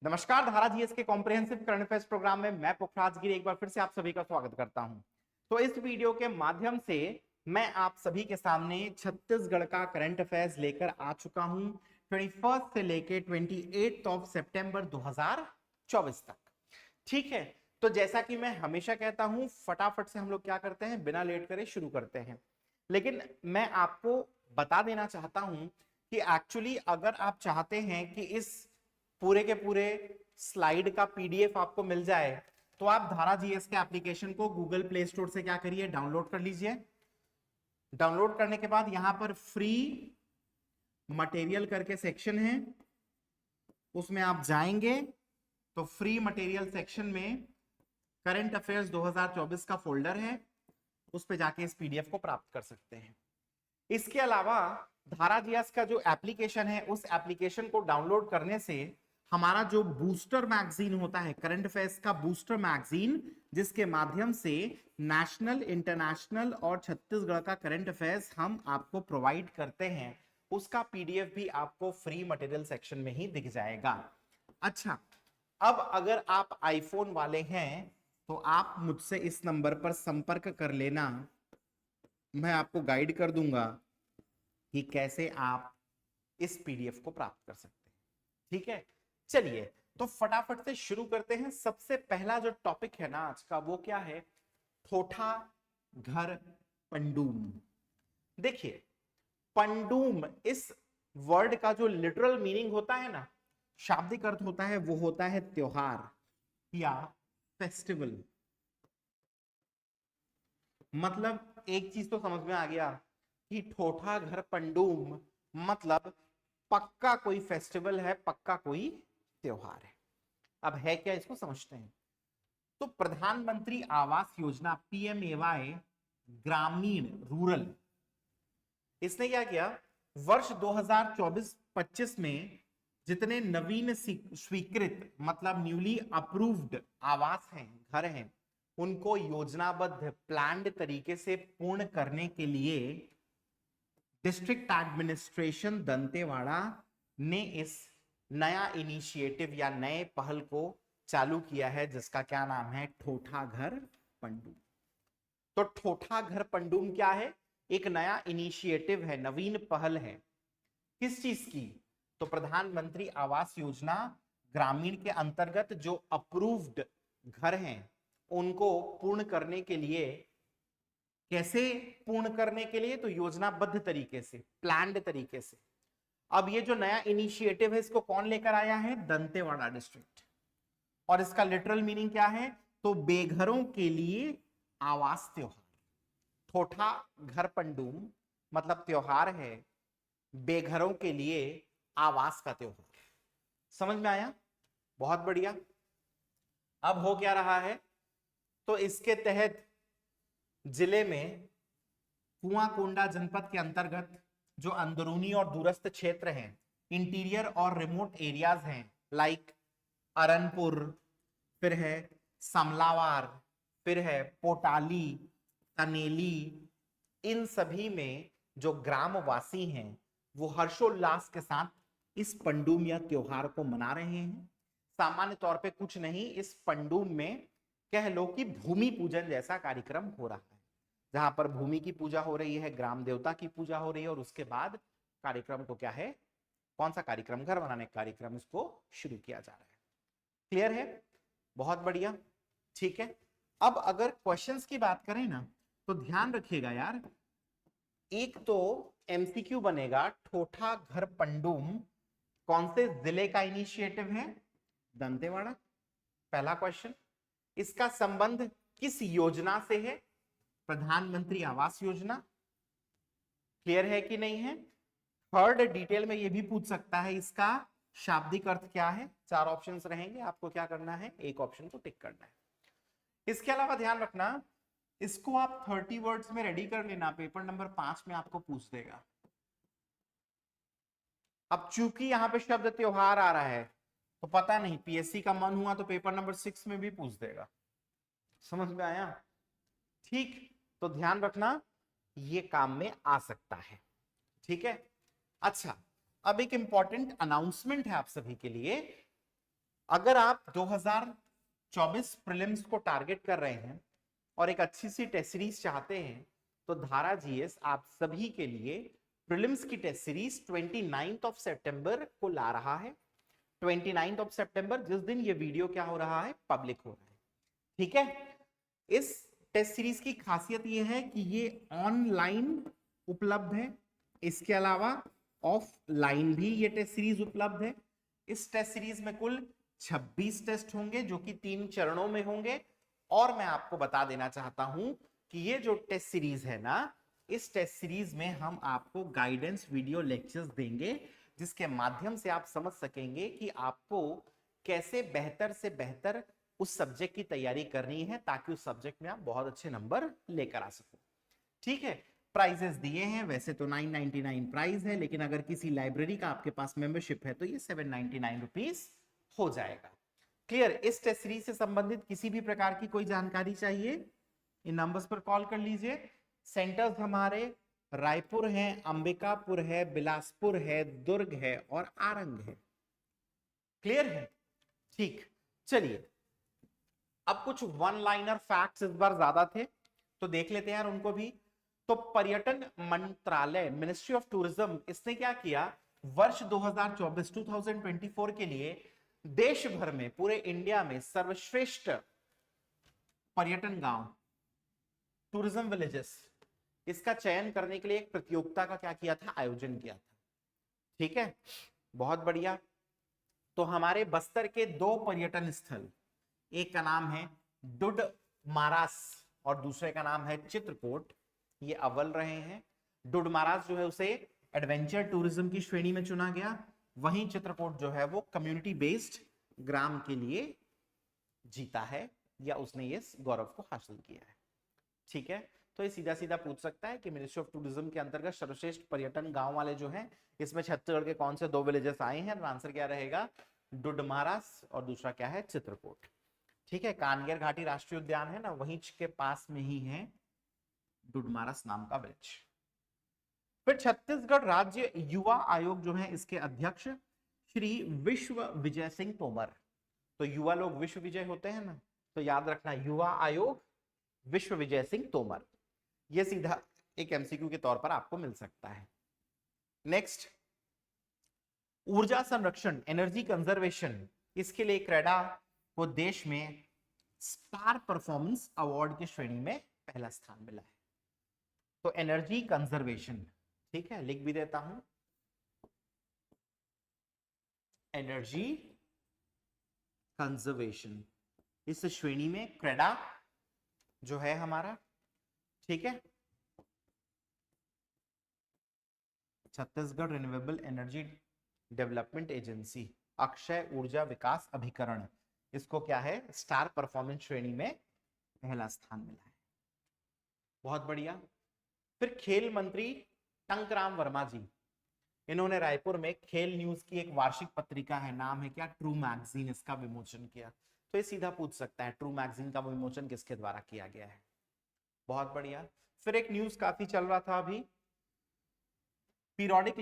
नमस्कार, धारा जीएस के कॉम्प्रिहेंसिव करंट अफेयर्स प्रोग्राम में मैं पुखराज गिरी एक बार फिर से आप सभी का स्वागत करता हूं। तो इस वीडियो के माध्यम से मैं आप सभी के सामने छत्तीसगढ़ का करंट अफेयर्स लेकर आ चुका हूं 21 से लेकर 28 ऑफ सितंबर 2024 तक। ठीक है, तो जैसा कि मैं हमेशा कहता हूं, फटाफट से हम लोग क्या करते हैं, बिना लेट करे शुरू करते हैं। लेकिन मैं आपको बता देना चाहता हूं कि एक्चुअली अगर आप चाहते हैं कि इस पूरे के पूरे स्लाइड का पीडीएफ आपको मिल जाए, तो आप धारा जीएस के एप्लीकेशन को गूगल प्ले स्टोर से क्या करिए, डाउनलोड कर लीजिए। डाउनलोड करने के बाद यहां पर फ्री मटेरियल करके सेक्शन है, उसमें आप जाएंगे तो फ्री मटेरियल सेक्शन में करंट अफेयर्स 2024 का फोल्डर है, उस पे जाके इस पीडीएफ को प्राप्त कर सकते हैं। इसके अलावा धारा जीएस का जो एप्लीकेशन है, उस एप्लीकेशन को डाउनलोड करने से हमारा जो बूस्टर मैगजीन होता है, करंट अफेयर्स का बूस्टर मैगजीन, जिसके माध्यम से नेशनल, इंटरनेशनल और छत्तीसगढ़ का करंट अफेयर्स हम आपको प्रोवाइड करते हैं, उसका पीडीएफ भी आपको फ्री मटेरियल सेक्शन में ही दिख जाएगा। अच्छा, अब अगर आप आईफोन वाले हैं तो आप मुझसे इस नंबर पर संपर्क कर लेना, मैं आपको गाइड कर दूंगा कि कैसे आप इस पीडीएफ को प्राप्त कर सकते हैं। ठीक है, चलिए तो फटाफट से शुरू करते हैं। सबसे पहला जो टॉपिक है ना आज का, वो क्या है, ठोठा घर पंडूम। देखिए, पंडूम इस वर्ड का जो लिटरल मीनिंग होता है ना, शाब्दिक अर्थ होता है, वो होता है त्योहार या फेस्टिवल। मतलब एक चीज तो समझ में आ गया कि ठोठा घर पंडूम मतलब पक्का कोई फेस्टिवल है, पक्का कोई त्योहार है। अब है क्या, इसको समझते हैं। तो प्रधानमंत्री आवास योजना पीएमएवाई ग्रामीण रूरल, इसने क्या किया, वर्ष 2024-25 में जितने नवीन स्वीकृत मतलब न्यूली अप्रूव्ड आवास हैं, घर हैं, उनको योजनाबद्ध प्लान्ड तरीके से पूर्ण करने के लिए डिस्ट्रिक्ट एडमिनिस्ट्रेशन दंतेवाड़ा ने इस नया इनिशिएटिव या नए पहल को चालू किया है, जिसका क्या नाम है, ठोठा घर पंडूम। तो ठोठा घर पंडूम क्या है, एक नया इनिशिएटिव है, नवीन पहल है। किस चीज की, तो प्रधानमंत्री आवास योजना ग्रामीण के अंतर्गत जो अप्रूव्ड घर हैं उनको पूर्ण करने के लिए। कैसे पूर्ण करने के लिए, तो योजनाबद्ध तरीके से, प्लान्ड तरीके से। अब ये जो नया इनिशिएटिव है, इसको कौन लेकर आया है, दंतेवाड़ा डिस्ट्रिक्ट। और इसका लिटरल मीनिंग क्या है, तो बेघरों के लिए आवास त्योहार। ठोठा घर पंडूम मतलब त्योहार है बेघरों के लिए आवास का त्योहार। समझ में आया, बहुत बढ़िया। अब हो क्या रहा है, तो इसके तहत जिले में कुआंकोंडा जनपद के अंतर्गत जो अंदरूनी और दूरस्थ क्षेत्र हैं, इंटीरियर और रिमोट एरियाज हैं, लाइक अरनपुर, फिर है समलावार, फिर है पोटाली, तनेली, इन सभी में जो ग्रामवासी हैं वो हर्षोल्लास के साथ इस पंडूम या त्योहार को मना रहे हैं। सामान्य तौर पे कुछ नहीं, इस पंडूम में कह लो कि भूमि पूजन जैसा कार्यक्रम हो रहा है, जहां पर भूमि की पूजा हो रही है, ग्राम देवता की पूजा हो रही है, और उसके बाद कार्यक्रम को क्या है, कौन सा कार्यक्रम, घर बनाने का कार्यक्रम, इसको शुरू किया जा रहा है। क्लियर है, बहुत बढ़िया। ठीक है, अब अगर क्वेश्चंस की बात करें ना, तो ध्यान रखिएगा यार, एक तो एमसीक्यू बनेगा, ठोठा घर पंडूम कौन से जिले का इनिशिएटिव है, दंतेवाड़ा, पहला क्वेश्चन। इसका संबंध किस योजना से है, प्रधानमंत्री आवास योजना। क्लियर है कि नहीं है। थर्ड, डिटेल में ये भी पूछ सकता है, इसका शाब्दिक अर्थ क्या है। चार ऑप्शंस रहेंगे, आपको क्या करना है, एक ऑप्शन को टिक करना है। इसके अलावा ध्यान रखना, इसको आप 30 वर्ड्स में रेडी कर लेना, पेपर नंबर 5 में आपको पूछ देगा। अब चूंकि यहां पे शब्द त्योहार आ रहा है, तो पता नहीं, पीएससी का मन हुआ तो पेपर नंबर 6 में भी पूछ देगा। समझ में आया, ठीक, तो ध्यान रखना, ये काम में आ सकता है। ठीक है, अच्छा, अब एक इंपॉर्टेंट अनाउंसमेंट है आप सभी के लिए। अगर आप 2024 प्रीलिम्स को टारगेट कर रहे हैं और एक अच्छी सी टेस्ट सीरीज चाहते हैं तो धारा जीएस आप सभी के लिए प्रीलिम्स की टेस्ट सीरीज 29 सितंबर को ला रहा है। 29 सितंबर, जिस दिन ये वीडियो क्या हो रहा है, पब्लिक हो रहा है। ठीक है, इस टेस्ट सीरीज की खासियत ये है कि ये ऑनलाइन उपलब्ध है, इसके अलावा ऑफलाइन भी ये टेस्ट सीरीज उपलब्ध है। इस टेस्ट सीरीज में कुल 26 टेस्ट होंगे जो कि 3 चरणों में होंगे। और मैं आपको बता देना चाहता हूं कि ये जो टेस्ट सीरीज है ना, इस टेस्ट सीरीज में हम आपको गाइडेंस वीडियो लेक्चर्स देंगे जिसके माध्यम से आप समझ सकेंगे कि आपको कैसे बेहतर से बेहतर उस सब्जेक्ट की तैयारी करनी है ताकि उस सब्जेक्ट में आप बहुत अच्छे नंबर लेकर आ सको। ठीक है, प्राइजेस दिए हैं, वैसे तो 999 प्राइस है, लेकिन अगर किसी लाइब्रेरी का आपके पास मेंबरशिप है तो ये 799 रुपीज हो जाएगा। क्लियर? इस टेस्ट सीरीज से संबंधित किसी भी प्रकार की कोई जानकारी चाहिए, इन नंबर्स पर कॉल कर लीजिए। सेंटर्स हमारे रायपुर है, अंबिकापुर है, बिलासपुर है, दुर्ग है और आरंग है। क्लियर है? ठीक, चलिए अब कुछ वन लाइनर फैक्ट्स इस बार ज्यादा थे तो देख लेते हैं यार उनको भी। तो पर्यटन मंत्रालय, मिनिस्ट्री ऑफ टूरिज्म, इसने क्या किया, वर्ष 2024 के लिए देश भर में, पूरे इंडिया में सर्वश्रेष्ठ पर्यटन गांव, टूरिज्म विलेजेस, इसका चयन करने के लिए एक प्रतियोगिता का क्या किया था, आयोजन किया था। ठीक है, बहुत बढ़िया। तो हमारे बस्तर के 2 पर्यटन स्थल, एक का नाम है डुडमारास और दूसरे का नाम है चित्रकूट, ये अव्वल रहे हैं। डुडमारास जो है उसे एडवेंचर टूरिज्म की श्रेणी में चुना गया, वहीं चित्रकूट जो है वो कम्युनिटी बेस्ड ग्राम के लिए जीता है या उसने ये गौरव को हासिल किया है। ठीक है, तो ये सीधा सीधा पूछ सकता है कि मिनिस्ट्री ऑफ टूरिज्म के अंतर्गत सर्वश्रेष्ठ पर्यटन गांव वाले जो हैं, इसमें छत्तीसगढ़ के कौन से 2 विलेजेस आए हैं? आंसर क्या रहेगा, डुडमारास और दूसरा क्या है, चित्रकूट। ठीक है, कानगेर घाटी राष्ट्रीय उद्यान है ना, वहीं के पास में ही है डुडमारास नाम का विलेज। फिर छत्तीसगढ़ राज्य युवा आयोग जो है, इसके अध्यक्ष श्री विश्व विजय सिंह तोमर। तो युवा लोग विश्व विजय होते हैं ना, तो याद रखना युवा आयोग विश्व विजय सिंह तोमर। यह सीधा एक एमसीक्यू के तौर पर आपको मिल सकता है। नेक्स्ट, ऊर्जा संरक्षण, एनर्जी कंजर्वेशन, इसके लिए क्रेडा को देश में स्टार परफॉर्मेंस अवार्ड की श्रेणी में पहला स्थान मिला है। तो एनर्जी कंजर्वेशन, ठीक है, लिख भी देता हूं, एनर्जी कंजर्वेशन, इस श्रेणी में क्रेडा जो है हमारा, ठीक है, Chhattisgarh renewable energy development agency, Akshay ऊर्जा विकास अभिकरण, इसको क्या है, स्टार परफॉर्मेंस श्रेणी में पहला स्थान मिला है। बहुत बढ़िया। फिर खेल मंत्री टंकराम वर्मा जी, इन्होंने रायपुर में खेल न्यूज की एक वार्षिक पत्रिका है, नाम है क्या, ट्रू मैगजीन, इसका विमोचन किया। तो ये सीधा पूछ सकता है ट्रू मैगजीन का विमोचन किसके द्वारा किया गया है। बहुत बढ़िया। फिर एक न्यूज काफी चल रहा था अभी, periodic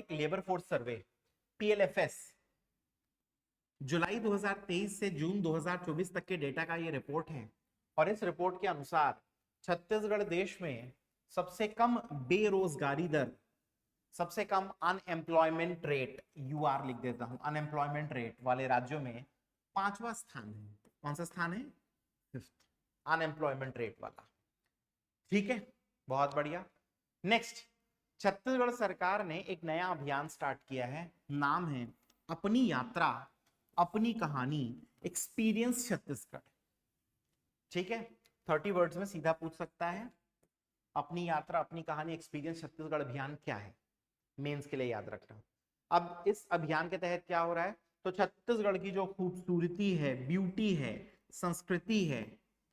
labour force survey, PLFS, जुलाई 2023 से जून 2024 तक के डेटा का ये रिपोर्ट है। और इस रिपोर्ट के अनुसार छत्तीसगढ़ देश में सबसे कम बेरोजगारी दर, सबसे कम अनएम्प्लॉयमेंट रेट, यूआर लिख देता हूं, अनएम्प्लॉयमेंट रेट वाले राज्यों में 5वां स्थान है। कौन सा स्थान है? 5th, अनएम्प्लॉयमेंट रेट वाला। ठीक है, बहुत बढ़िया। नेक्स्ट, छत्तीसगढ़ सरकार ने एक नया अभियान स्टार्ट किया है, नाम है अपनी यात्रा अपनी कहानी, एक्सपीरियंस छत्तीसगढ़। ठीक है, 30 वर्ड्स में सीधा पूछ सकता है, अपनी यात्रा अपनी कहानी एक्सपीरियंस छत्तीसगढ़ अभियान क्या है, मेंस के लिए याद रखना। अब इस अभियान के तहत क्या हो रहा है, तो छत्तीसगढ़ की जो खूबसूरती है, ब्यूटी है, संस्कृति है,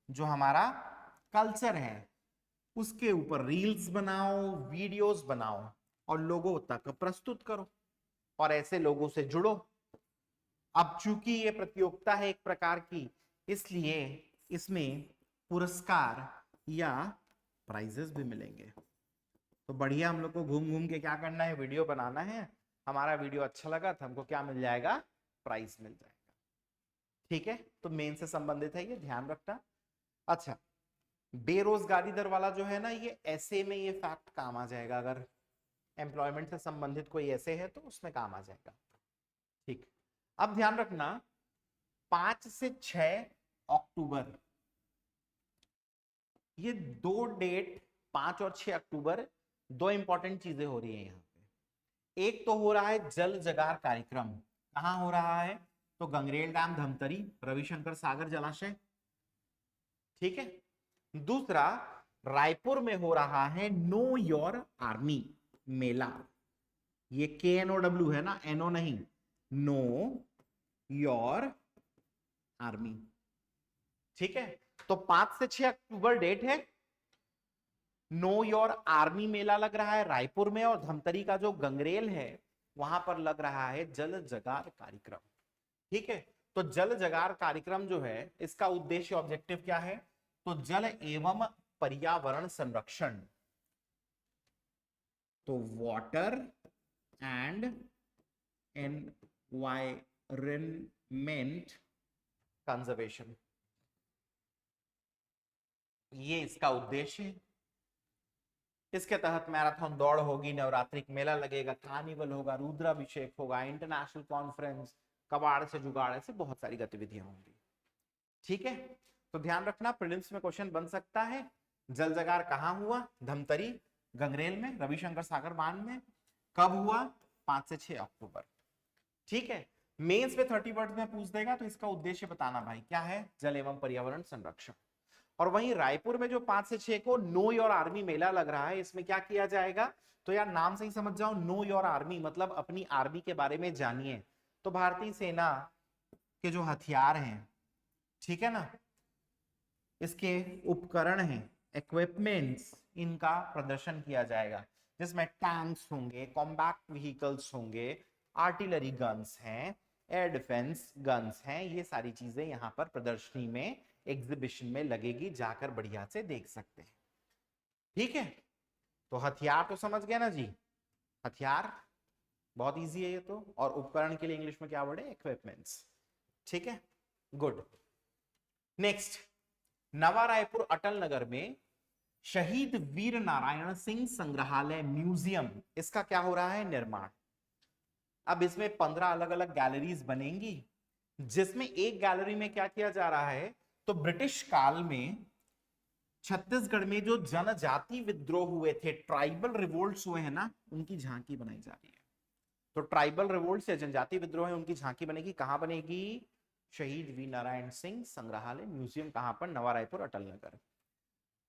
जो हमारा कल्चर है, उसके ऊपर रील्स बनाओ, वीडियोस बनाओ और लोगों तक प्रस्तुत करो और ऐसे लोगों से जुड़ो। अब चूंकि ये प्रतियोगिता है एक प्रकार की, इसलिए इसमें पुरस्कार या प्राइजेस भी मिलेंगे। तो बढ़िया, हम लोग को घूम घूम के क्या करना है, वीडियो बनाना है। हमारा वीडियो अच्छा लगा तो हमको क्या मिल जाएगा, प्राइज मिल जाएगा। ठीक है, तो मेन से संबंधित है, ये ध्यान रखना। अच्छा, बेरोजगारी दर वाला जो है ना, ये ऐसे में ये फैक्ट काम आ जाएगा, अगर एम्प्लॉयमेंट से संबंधित कोई ऐसे है तो उसमें काम आ जाएगा। ठीक, अब ध्यान रखना 5 से 6 अक्टूबर, ये दो डेट 5 और 6 अक्टूबर, दो इंपॉर्टेंट चीजें हो रही है यहाँ पे। एक तो हो रहा है जल जगार कार्यक्रम, कहां हो रहा है, तो गंगरेल डैम, धमतरी, रविशंकर सागर जलाशय। ठीक है, दूसरा रायपुर में हो रहा है नो योर आर्मी मेला, ये KNOW है ना, NO नहीं, नो योर आर्मी। ठीक है, तो 5 से 6 अक्टूबर डेट है, नो योर आर्मी मेला लग रहा है रायपुर में, और धमतरी का जो गंगरेल है वहां पर लग रहा है जल जगार कार्यक्रम। ठीक है, तो जल जगार कार्यक्रम जो है, इसका उद्देश्य, ऑब्जेक्टिव क्या है, तो जल एवं पर्यावरण संरक्षण, तो वाटर एंड एनवायरनमेंट कंजर्वेशन, ये इसका उद्देश्य है। इसके तहत मैराथन दौड़ होगी, नवरात्रिक मेला लगेगा, कार्निवल होगा, रुद्राभिषेक होगा, इंटरनेशनल कॉन्फ्रेंस, कबाड़ से जुगाड़, से बहुत सारी गतिविधियां होंगी। ठीक है, तो ध्यान रखना प्रीलिम्स में क्वेश्चन बन सकता है। जल जगार कहां हुआ, धमतरी गंगरेल में, रविशंकर सागर बांध में। कब हुआ, 5 से 6 अक्टूबर। ठीक है, मेंस में 30 वर्ड में पूछ देगा, तो इसका उद्देश्य बताना भाई क्या है, जल एवं पर्यावरण संरक्षण। और वहीं रायपुर में जो 5 से 6 को नो योर आर्मी मेला लग रहा है, इसमें क्या किया जाएगा, तो यार नाम से ही समझ जाओ, नो योर आर्मी मतलब अपनी आर्मी के बारे में जानिए। तो भारतीय सेना के जो हथियार हैं, ठीक है ना, इसके उपकरण हैं, इक्विपमेंट्स, इनका प्रदर्शन किया जाएगा, जिसमें टैंक्स होंगे, कॉम्बैक्ट व्हीकल्स होंगे, आर्टिलरी गन्स हैं, एयर डिफेंस गन्स हैं, ये सारी चीजें यहां पर प्रदर्शनी में, एग्जीबिशन में लगेगी, जाकर बढ़िया से देख सकते हैं। ठीक है, तो हथियार तो समझ गया ना जी, हथियार बहुत इजी है ये तो, और उपकरण के लिए इंग्लिश में क्या वर्ड है, इक्विपमेंट्स। ठीक है, गुड। नेक्स्ट, नवा रायपुर अटल नगर में शहीद वीर नारायण सिंह संग्रहालय म्यूजियम, इसका क्या हो रहा है, निर्माण। अब इसमें 15 अलग अलग गैलरीज बनेंगी, जिसमें एक गैलरी में क्या किया जा रहा है, तो ब्रिटिश काल में छत्तीसगढ़ में जो जनजाति विद्रोह हुए थे, ट्राइबल रिवोल्ट्स हुए हैं ना, उनकी झांकी बनाई जा रही है। तो ट्राइबल रिवोल्ट से जनजाति विद्रोह है, उनकी झांकी बनेगी, कहां बनेगी, शहीद वीर नारायण सिंह संग्रहालय म्यूजियम, कहां पर, नवा रायपुर अटल नगर।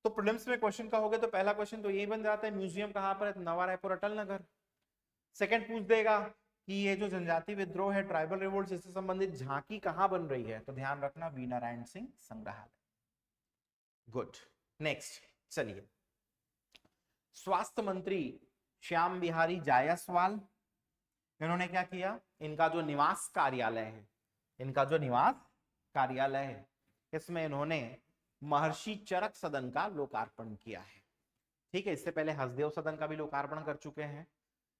तो प्रीलिम्स में क्वेश्चन का होगा तो पहला क्वेश्चन तो यही बन जाता है, म्यूजियम कहां पर है, नवा रायपुर अटल नगर। सेकंड पूछ देगा कि ये जो जनजाति विद्रोह है, ट्राइबल रिवोल्ट, इससे संबंधित झांकी कहां बन रही है, तो ध्यान रखना वीर नारायण सिंह संग्रहालय। गुड, नेक्स्ट चलिए, स्वास्थ्य मंत्री श्याम बिहारी जायसवाल, इन्होंने क्या किया, इनका जो निवास कार्यालय है, इनका जो निवास कार्यालय है, इसमें इन्होंने महर्षि चरक सदन का लोकार्पण किया है। ठीक है, इससे पहले हसदेव सदन का भी लोकार्पण कर चुके हैं।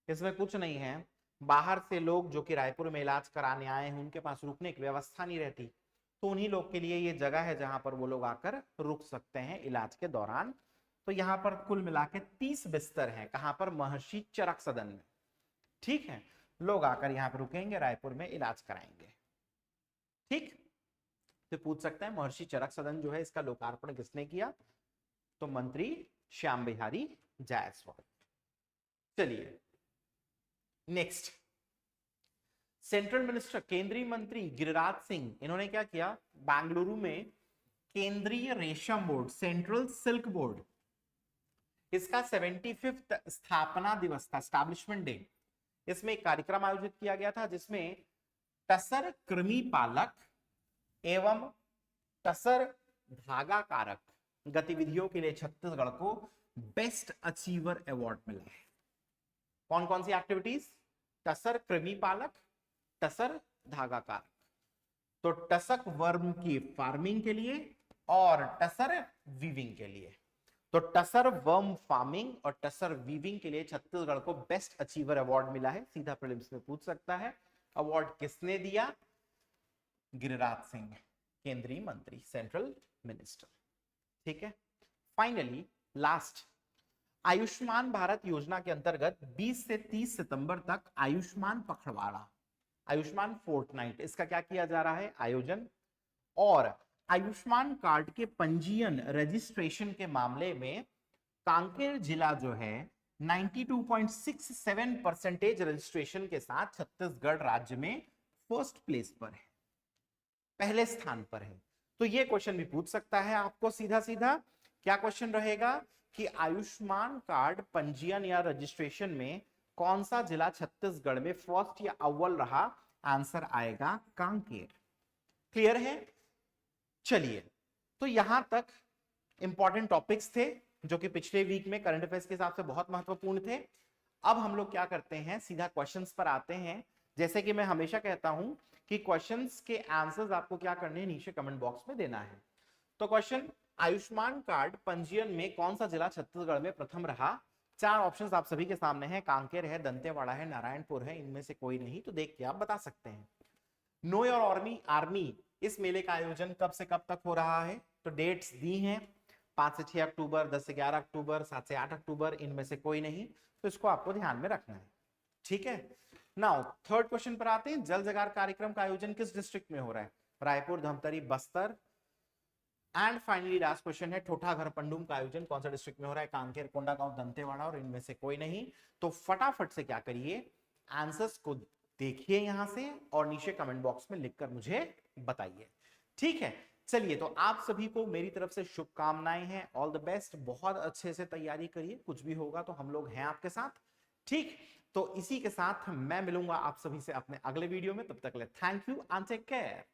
इसमें कुछ नहीं है, बाहर से लोग जो कि रायपुर में इलाज कराने आए हैं, उनके पास रुकने की व्यवस्था नहीं रहती, तो उन्हीं लोग के लिए ये जगह है जहां पर वो लोग आकर रुक सकते हैं इलाज के दौरान। तो यहाँ पर कुल मिला के 30 बिस्तर हैं, कहां पर, महर्षि चरक सदन में। ठीक है, लोग आकर यहाँ पर रुकेंगे, रायपुर में इलाज कराएंगे। ठीक, तो पूछ सकते हैं महर्षि चरक सदन जो है, इसका लोकार्पण किसने किया, तो मंत्री श्याम बिहारी जायसवाल। चलिए नेक्स्ट, सेंट्रल मिनिस्टर, केंद्रीय मंत्री गिरिराज सिंह, इन्होंने क्या किया, बेंगलुरु में केंद्रीय रेशम बोर्ड, सेंट्रल सिल्क बोर्ड, इसका 75वां स्थापना दिवस था, एस्टैब्लिशमेंट डे, इसमें एक कार्यक्रम आयोजित किया गया था, जिसमें टसर कृमि पालक एवं टसर धागा कारक गतिविधियों के लिए छत्तीसगढ़ को बेस्ट अचीवर अवार्ड मिला है। कौन कौन सी एक्टिविटीज, टसर कृमि पालक, टसर धागा कारक, तो टसक वर्म की फार्मिंग के लिए और टसर वीविंग के लिए। तो टसर वर्म फार्मिंग और टसर वीविंग के लिए छत्तीसगढ़ को बेस्ट अचीवर अवार्ड मिला है, सीधा प्रीलिम्स में पूछ सकता है। अवार्ड किसने दिया, गिरिराज सिंह, केंद्रीय मंत्री, सेंट्रल मिनिस्टर। ठीक है, फाइनली लास्ट, आयुष्मान भारत योजना के अंतर्गत 20 से 30 सितंबर तक आयुष्मान पखवाड़ा, आयुष्मान फोर्टनाइट, इसका क्या किया जा रहा है, आयोजन। और आयुष्मान कार्ड के पंजीयन रजिस्ट्रेशन के मामले में कांकेर जिला जो है 92.67% रजिस्ट्रेशन के साथ छत्तीसगढ़ राज्य में फर्स्ट प्लेस पर है, पहले स्थान पर है। तो ये क्वेश्चन भी पूछ सकता है आपको सीधा सीधा। क्या क्वेश्चन रहेगा कि आयुष्मान कार्ड पंजीयन या रजिस्ट्रेशन में कौन सा जिला छत्तीसगढ़ में फर्स्ट या अव्वल रहा, आंसर आएगा कांकेर। क्लियर है? चलिए, तो यहां तक इंपॉर्टेंट टॉपिक्स थे जो कि पिछले वीक में करंट अफेयर्स के हिसाब से बहुत महत्वपूर्ण थे। अब हम लोग क्या करते हैं, सीधा क्वेश्चंस पर आते हैं। जैसे कि मैं हमेशा कहता हूं कि क्वेश्चंस के आंसर्स आपको क्या करने हैं, नीचे कमेंट बॉक्स में देना है। तो क्वेश्चन, आयुष्मान कार्ड पंजीयन में कौन सा जिला छत्तीसगढ़ में प्रथम रहा? चार ऑप्शंस आप सभी के सामने हैं, कांकेर है, दंतेवाड़ा है, नारायणपुर है, इनमें से कोई नहीं, तो देख के आप बता सकते हैं। नो योर आर्मी, इस मेले का आयोजन कब से कब तक हो रहा है? तो डेट्स दी हैं, 5 से 6 अक्टूबर, 10 से 11 अक्टूबर, 7 से 8 अक्टूबर, इनमें से कोई नहीं, तो इसको आपको ध्यान में रखना है। ठीक है, नाउ थर्ड क्वेश्चन पर आते हैं। जल जगार कार्यक्रम का आयोजन किस डिस्ट्रिक्ट में हो रहा है? Raipur, Dhamtari, Bastar. And finally last question है, ठोठा घर पंडुम का आयोजन कौन सा डिस्ट्रिक्ट में हो रहा है? कांकेर, कोंडागांव, दंतेवाड़ा, और इनमें से कोई नहीं। तो फटाफट से क्या करिए, आंसर्स को देखिए यहां से और नीचे कमेंट बॉक्स में लिखकर मुझे बताइए। ठीक है, चलिए, तो आप सभी को मेरी तरफ से शुभकामनाएं हैं, ऑल द बेस्ट, बहुत अच्छे से तैयारी करिए, कुछ भी होगा तो हम लोग हैं आपके साथ। ठीक, तो इसी के साथ मैं मिलूंगा आप सभी से अपने अगले वीडियो में, तब तक के लिए thank you and take care.